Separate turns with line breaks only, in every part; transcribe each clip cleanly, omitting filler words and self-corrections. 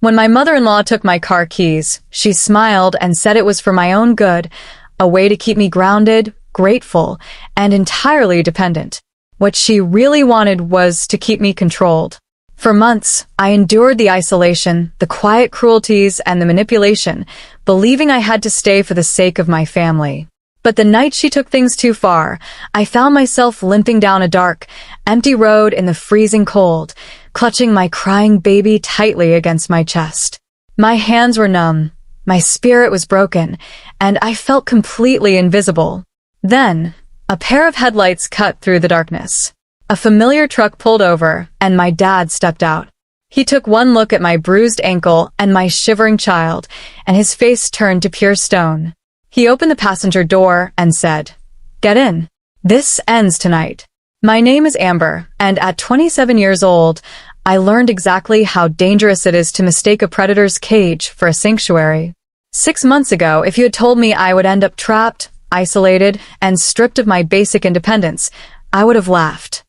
When my mother-in-law took my car keys, she smiled and said it was for my own good, a way to keep me grounded, grateful, and entirely dependent. What she really wanted was to keep me controlled. For months, I endured the isolation, the quiet cruelties, and the manipulation, believing I had to stay for the sake of my family. But the night she took things too far, I found myself limping down a dark, empty road in the freezing cold, clutching my crying baby tightly against my chest. My hands were numb, my spirit was broken, and I felt completely invisible. Then, a pair of headlights cut through the darkness. A familiar truck pulled over, and my dad stepped out. He took one look at my bruised ankle and my shivering child, and his face turned to pure stone. He opened the passenger door and said, "Get in. This ends tonight." My name is Amber, and at 27 years old, I learned exactly how dangerous it is to mistake a predator's cage for a sanctuary. 6 months ago, if you had told me I would end up trapped, isolated, and stripped of my basic independence, I would have laughed.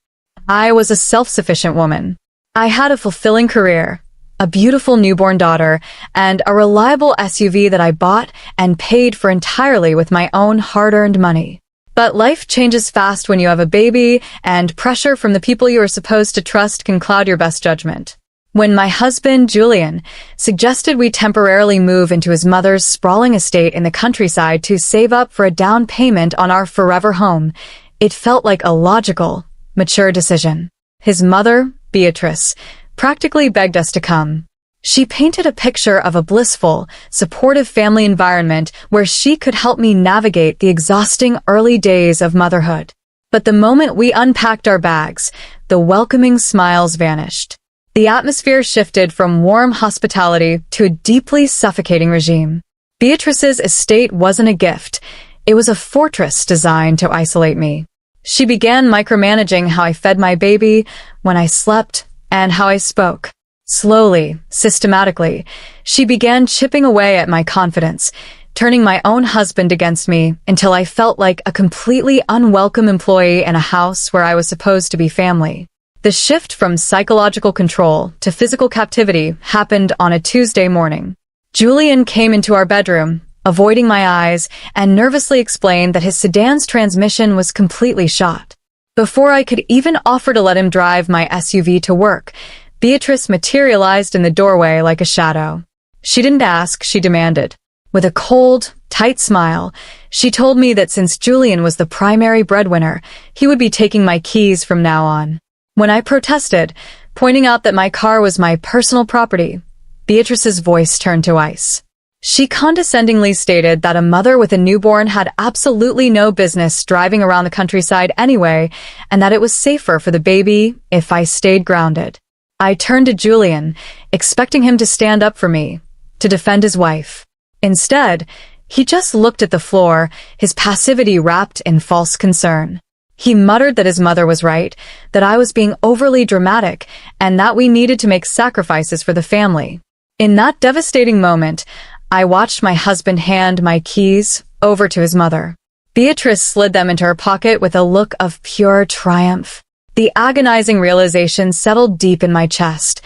I was a self-sufficient woman. I had a fulfilling career, a beautiful newborn daughter, and a reliable SUV that I bought and paid for entirely with my own hard-earned money. But life changes fast when you have a baby, and pressure from the people you are supposed to trust can cloud your best judgment. When my husband, Julian, suggested we temporarily move into his mother's sprawling estate in the countryside to save up for a down payment on our forever home, it felt like a logical, mature decision. His mother, Beatrice, practically begged us to come. She painted a picture of a blissful, supportive family environment where she could help me navigate the exhausting early days of motherhood. But the moment we unpacked our bags, the welcoming smiles vanished. The atmosphere shifted from warm hospitality to a deeply suffocating regime. Beatrice's estate wasn't a gift. It was a fortress designed to isolate me. She began micromanaging how I fed my baby, when I slept, and how I spoke. Slowly, systematically, she began chipping away at my confidence, turning my own husband against me until I felt like a completely unwelcome employee in a house where I was supposed to be family. The shift from psychological control to physical captivity happened on a Tuesday morning. Julian came into our bedroom, avoiding my eyes, and nervously explained that his sedan's transmission was completely shot. Before I could even offer to let him drive my SUV to work, Beatrice materialized in the doorway like a shadow. She didn't ask, she demanded. With a cold, tight smile, she told me that since Julian was the primary breadwinner, he would be taking my keys from now on. When I protested, pointing out that my car was my personal property, Beatrice's voice turned to ice. She condescendingly stated that a mother with a newborn had absolutely no business driving around the countryside anyway, and that it was safer for the baby if I stayed grounded. I turned to Julian, expecting him to stand up for me, to defend his wife. Instead, he just looked at the floor, his passivity wrapped in false concern. He muttered that his mother was right, that I was being overly dramatic, and that we needed to make sacrifices for the family. In that devastating moment, I watched my husband hand my keys over to his mother. Beatrice slid them into her pocket with a look of pure triumph. The agonizing realization settled deep in my chest.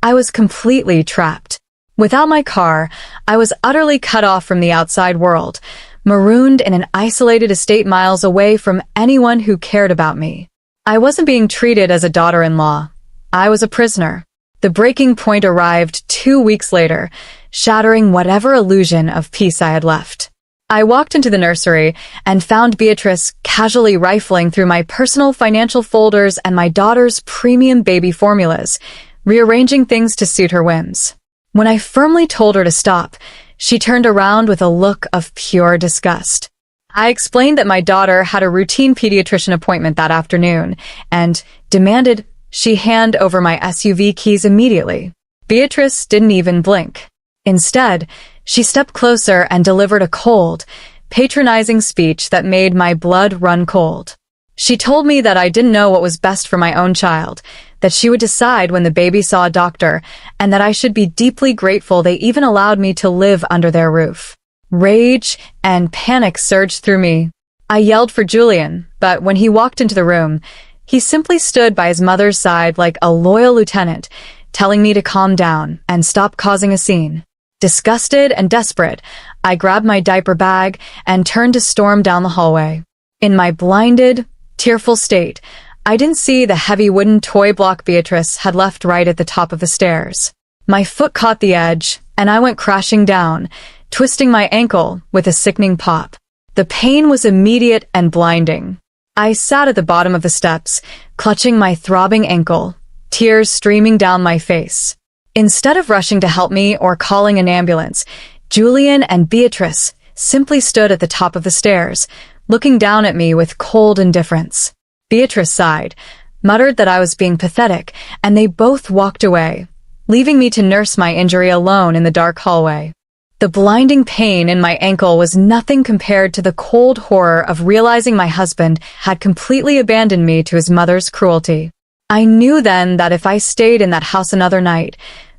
I was completely trapped. Without my car, I was utterly cut off from the outside world, marooned in an isolated estate miles away from anyone who cared about me. I wasn't being treated as a daughter-in-law. I was a prisoner. The breaking point arrived 2 weeks later, shattering whatever illusion of peace I had left. I walked into the nursery and found Beatrice casually rifling through my personal financial folders and my daughter's premium baby formulas, rearranging things to suit her whims. When I firmly told her to stop, she turned around with a look of pure disgust. I explained that my daughter had a routine pediatrician appointment that afternoon and demanded she hand over my SUV keys immediately. Beatrice didn't even blink. Instead, she stepped closer and delivered a cold, patronizing speech that made my blood run cold. She told me that I didn't know what was best for my own child, that she would decide when the baby saw a doctor, and that I should be deeply grateful they even allowed me to live under their roof. Rage and panic surged through me. I yelled for Julian, but when he walked into the room, he simply stood by his mother's side like a loyal lieutenant, telling me to calm down and stop causing a scene. Disgusted and desperate, I grabbed my diaper bag and turned to storm down the hallway. In my blinded, tearful state, I didn't see the heavy wooden toy block Beatrice had left right at the top of the stairs. My foot caught the edge, and I went crashing down, twisting my ankle with a sickening pop. The pain was immediate and blinding. I sat at the bottom of the steps, clutching my throbbing ankle, tears streaming down my face. Instead of rushing to help me or calling an ambulance, Julian and Beatrice simply stood at the top of the stairs, looking down at me with cold indifference. Beatrice sighed, muttered that I was being pathetic, and they both walked away, leaving me to nurse my injury alone in the dark hallway. The blinding pain in my ankle was nothing compared to the cold horror of realizing my husband had completely abandoned me to his mother's cruelty. I knew then that if I stayed in that house another night,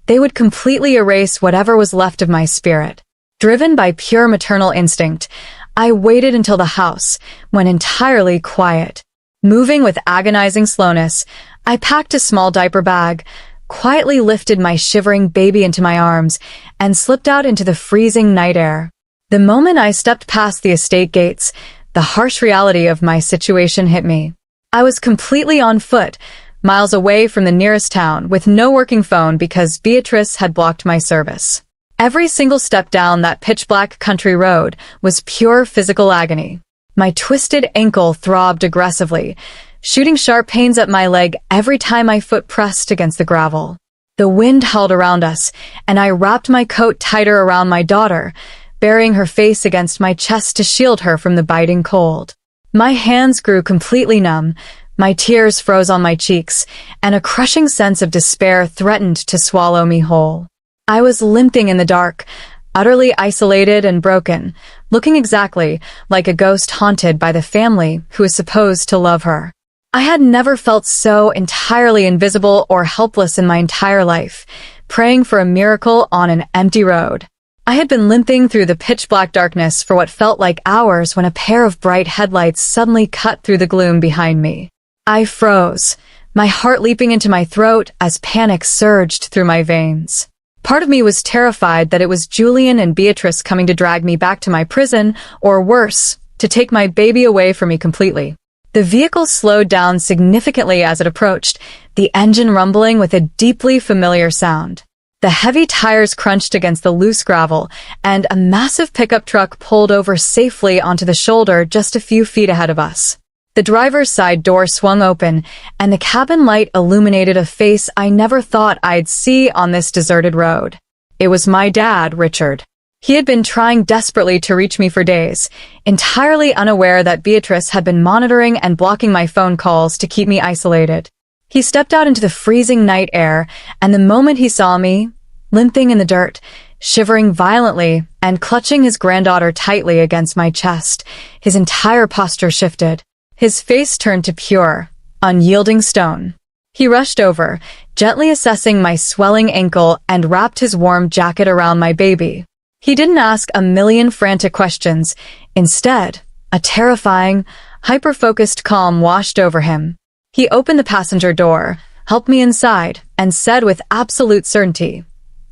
they would completely erase whatever was left of my spirit. Driven by pure maternal instinct, I waited until the house went entirely quiet. Moving with agonizing slowness, I packed a small diaper bag, quietly lifted my shivering baby into my arms, and slipped out into the freezing night air. The moment I stepped past the estate gates, the harsh reality of my situation hit me. I was completely on foot, miles away from the nearest town, with no working phone because Beatrice had blocked my service. Every single step down that pitch-black country road was pure physical agony. My twisted ankle throbbed aggressively, shooting sharp pains up my leg every time my foot pressed against the gravel. The wind howled around us, and I wrapped my coat tighter around my daughter, burying her face against my chest to shield her from the biting cold. My hands grew completely numb, my tears froze on my cheeks, and a crushing sense of despair threatened to swallow me whole. I was limping in the dark, utterly isolated and broken, looking exactly like a ghost haunted by the family who was supposed to love her. I had never felt so entirely invisible or helpless in my entire life, praying for a miracle on an empty road. I had been limping through the pitch-black darkness for what felt like hours when a pair of bright headlights suddenly cut through the gloom behind me. I froze, my heart leaping into my throat as panic surged through my veins. Part of me was terrified that it was Julian and Beatrice coming to drag me back to my prison, or worse, to take my baby away from me completely. The vehicle slowed down significantly as it approached, the engine rumbling with a deeply familiar sound. The heavy tires crunched against the loose gravel, and a massive pickup truck pulled over safely onto the shoulder just a few feet ahead of us. The driver's side door swung open, and the cabin light illuminated a face I never thought I'd see on this deserted road. It was my dad, Richard. He had been trying desperately to reach me for days, entirely unaware that Beatrice had been monitoring and blocking my phone calls to keep me isolated. He stepped out into the freezing night air, and the moment he saw me, limping in the dirt, shivering violently, and clutching his granddaughter tightly against my chest, his entire posture shifted. His face turned to pure, unyielding stone. He rushed over, gently assessing my swelling ankle, and wrapped his warm jacket around my baby. He didn't ask a million frantic questions. Instead, a terrifying, hyper-focused calm washed over him. He opened the passenger door, helped me inside, and said with absolute certainty,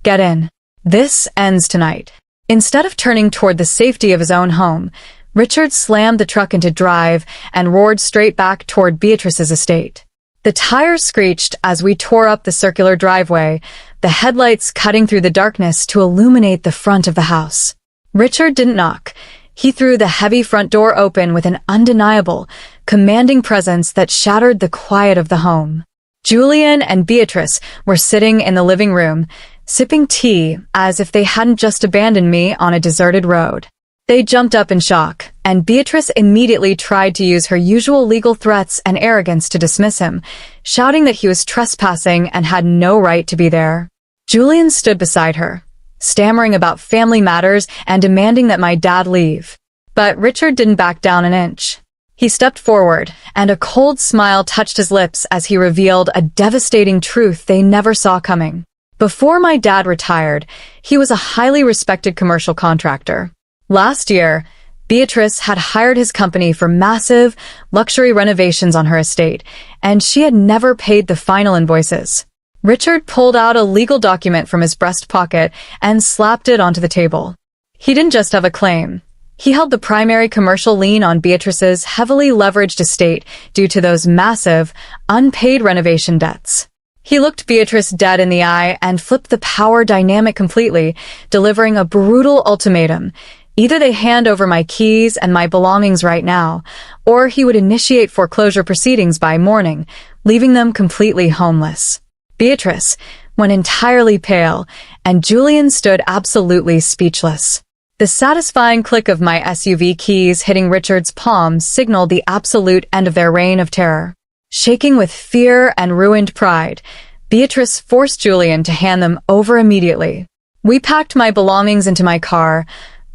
"Get in. This ends tonight." Instead of turning toward the safety of his own home, Richard slammed the truck into drive and roared straight back toward Beatrice's estate. The tires screeched as we tore up the circular driveway, the headlights cutting through the darkness to illuminate the front of the house. Richard didn't knock. He threw the heavy front door open with an undeniable, commanding presence that shattered the quiet of the home. Julian and Beatrice were sitting in the living room, sipping tea as if they hadn't just abandoned me on a deserted road. They jumped up in shock, and Beatrice immediately tried to use her usual legal threats and arrogance to dismiss him, shouting that he was trespassing and had no right to be there. Julian stood beside her, stammering about family matters and demanding that my dad leave. But Richard didn't back down an inch. He stepped forward, and a cold smile touched his lips as he revealed a devastating truth they never saw coming. Before my dad retired, he was a highly respected commercial contractor. Last year, Beatrice had hired his company for massive, luxury renovations on her estate, and she had never paid the final invoices. Richard pulled out a legal document from his breast pocket and slapped it onto the table. He didn't just have a claim. He held the primary commercial lien on Beatrice's heavily leveraged estate due to those massive, unpaid renovation debts. He looked Beatrice dead in the eye and flipped the power dynamic completely, delivering a brutal ultimatum. Either they hand over my keys and my belongings right now, or he would initiate foreclosure proceedings by morning, leaving them completely homeless. Beatrice went entirely pale, and Julian stood absolutely speechless. The satisfying click of my SUV keys hitting Richard's palm signaled the absolute end of their reign of terror. Shaking with fear and ruined pride, Beatrice forced Julian to hand them over immediately. We packed my belongings into my car,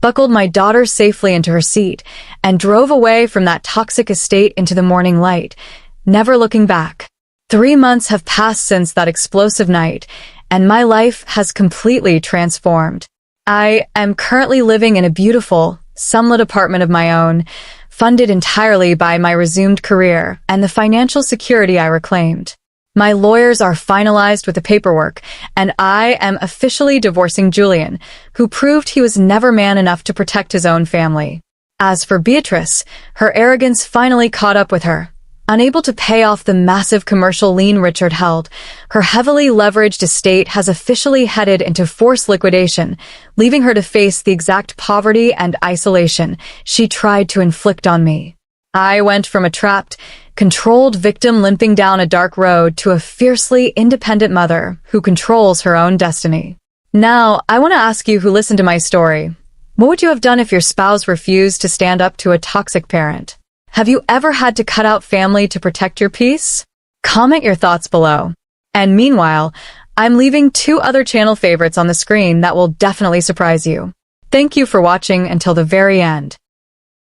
buckled my daughter safely into her seat, and drove away from that toxic estate into the morning light, never looking back. 3 months have passed since that explosive night, and my life has completely transformed. I am currently living in a beautiful, sunlit apartment of my own, funded entirely by my resumed career and the financial security I reclaimed. My lawyers are finalized with the paperwork, and I am officially divorcing Julian, who proved he was never man enough to protect his own family. As for Beatrice, her arrogance finally caught up with her. Unable to pay off the massive commercial lien Richard held, her heavily leveraged estate has officially headed into forced liquidation, leaving her to face the exact poverty and isolation she tried to inflict on me. I went from a trapped, controlled victim limping down a dark road to a fiercely independent mother who controls her own destiny. Now, I want to ask you who listened to my story, what would you have done if your spouse refused to stand up to a toxic parent? Have you ever had to cut out family to protect your peace? Comment your thoughts below. And meanwhile, I'm leaving 2 other channel favorites on the screen that will definitely surprise you. Thank you for watching until the very end.